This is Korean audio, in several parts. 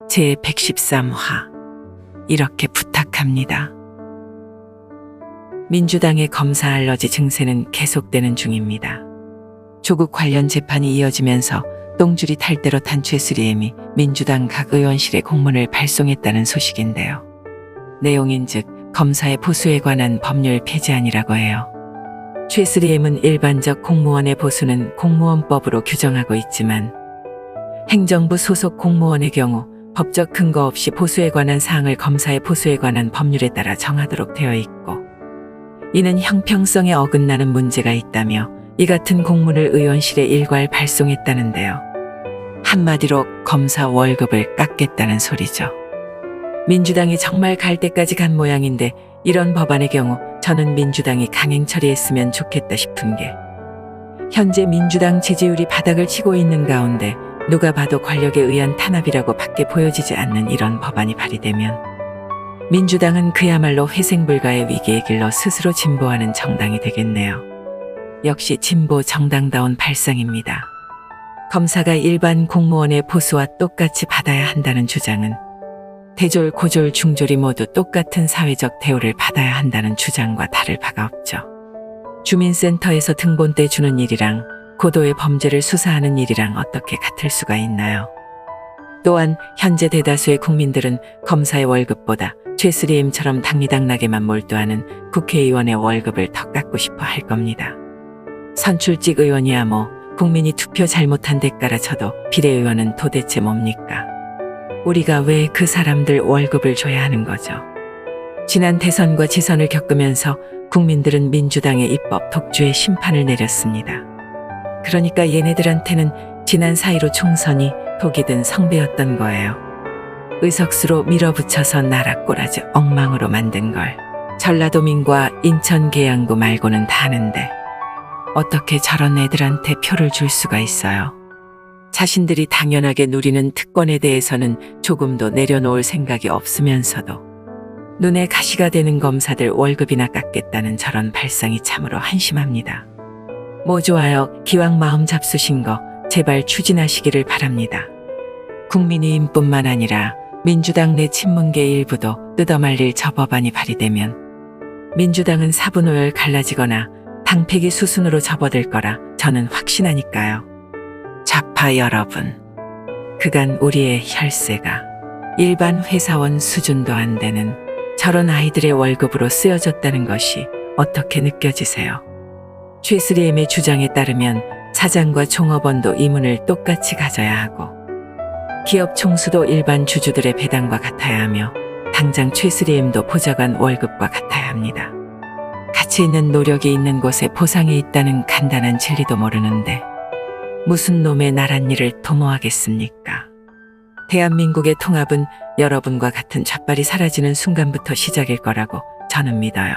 제113화 이렇게 부탁합니다. 민주당의 검사 알러지 증세는 계속되는 중입니다. 조국 관련 재판이 이어지면서 똥줄이 탈 대로 탄 최수리엠이 민주당 각 의원실에 공문을 발송했다는 소식인데요. 내용인즉 검사의 보수에 관한 법률 폐지안이라고 해요. 최수리엠은 일반적 공무원의 보수는 공무원법으로 규정하고 있지만 행정부 소속 공무원의 경우 법적 근거 없이 보수에 관한 사항을 검사의 보수에 관한 법률에 따라 정하도록 되어 있고, 이는 형평성에 어긋나는 문제가 있다며 이 같은 공문을 의원실에 일괄 발송했다는데요. 한마디로 검사 월급을 깎겠다는 소리죠. 민주당이 정말 갈 때까지 간 모양인데, 이런 법안의 경우 저는 민주당이 강행 처리했으면 좋겠다 싶은 게, 현재 민주당 지지율이 바닥을 치고 있는 가운데 누가 봐도 권력에 의한 탄압이라고 밖에 보여지지 않는 이런 법안이 발의되면 민주당은 그야말로 회생불가의 위기의 길로 스스로 진보하는 정당이 되겠네요. 역시 진보 정당다운 발상입니다. 검사가 일반 공무원의 보수와 똑같이 받아야 한다는 주장은 대졸, 고졸, 중졸이 모두 똑같은 사회적 대우를 받아야 한다는 주장과 다를 바가 없죠. 주민센터에서 등본대 주는 일이랑 고도의 범죄를 수사하는 일이랑 어떻게 같을 수가 있나요? 또한 현재 대다수의 국민들은 검사의 월급보다 최수리엠처럼 당리당락에만 몰두하는 국회의원의 월급을 더 깎고 싶어 할 겁니다. 선출직 의원이야 뭐 국민이 투표 잘못한 대가라 쳐도 비례의원은 도대체 뭡니까? 우리가 왜 그 사람들 월급을 줘야 하는 거죠? 지난 대선과 지선을 겪으면서 국민들은 민주당의 입법 독주의 심판을 내렸습니다. 그러니까 얘네들한테는 지난 4.15 총선이 독이 든 성배였던 거예요. 의석수로 밀어붙여서 나라 꼬라지 엉망으로 만든 걸 전라도민과 인천 계양구 말고는 다 아는데 어떻게 저런 애들한테 표를 줄 수가 있어요? 자신들이 당연하게 누리는 특권에 대해서는 조금도 내려놓을 생각이 없으면서도 눈에 가시가 되는 검사들 월급이나 깎겠다는 저런 발상이 참으로 한심합니다. 뭐 좋아요. 기왕 마음 잡수신 거 제발 추진하시기를 바랍니다. 국민의힘뿐만 아니라 민주당 내 친문계 일부도 뜯어말릴 저 법안이 발의되면 민주당은 사분오열 갈라지거나 당폐기 수순으로 접어들 거라 저는 확신하니까요. 좌파 여러분, 그간 우리의 혈세가 일반 회사원 수준도 안 되는 저런 아이들의 월급으로 쓰여졌다는 것이 어떻게 느껴지세요? 최수리엠의 주장에 따르면 사장과 종업원도 이문을 똑같이 가져야 하고 기업 총수도 일반 주주들의 배당과 같아야 하며 당장 최수리엠도 보좌관 월급과 같아야 합니다. 가치 있는 노력이 있는 곳에 보상이 있다는 간단한 진리도 모르는데 무슨 놈의 나란 일을 도모하겠습니까? 대한민국의 통합은 여러분과 같은 좌빨이 사라지는 순간부터 시작일 거라고 저는 믿어요.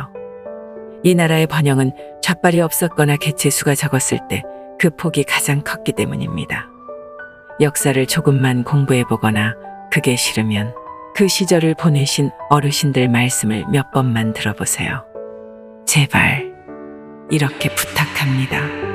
이 나라의 번영은 좌빨이 없었거나 개체수가 적었을 때 그 폭이 가장 컸기 때문입니다. 역사를 조금만 공부해보거나 그게 싫으면 그 시절을 보내신 어르신들 말씀을 몇 번만 들어보세요. 제발 이렇게 부탁합니다.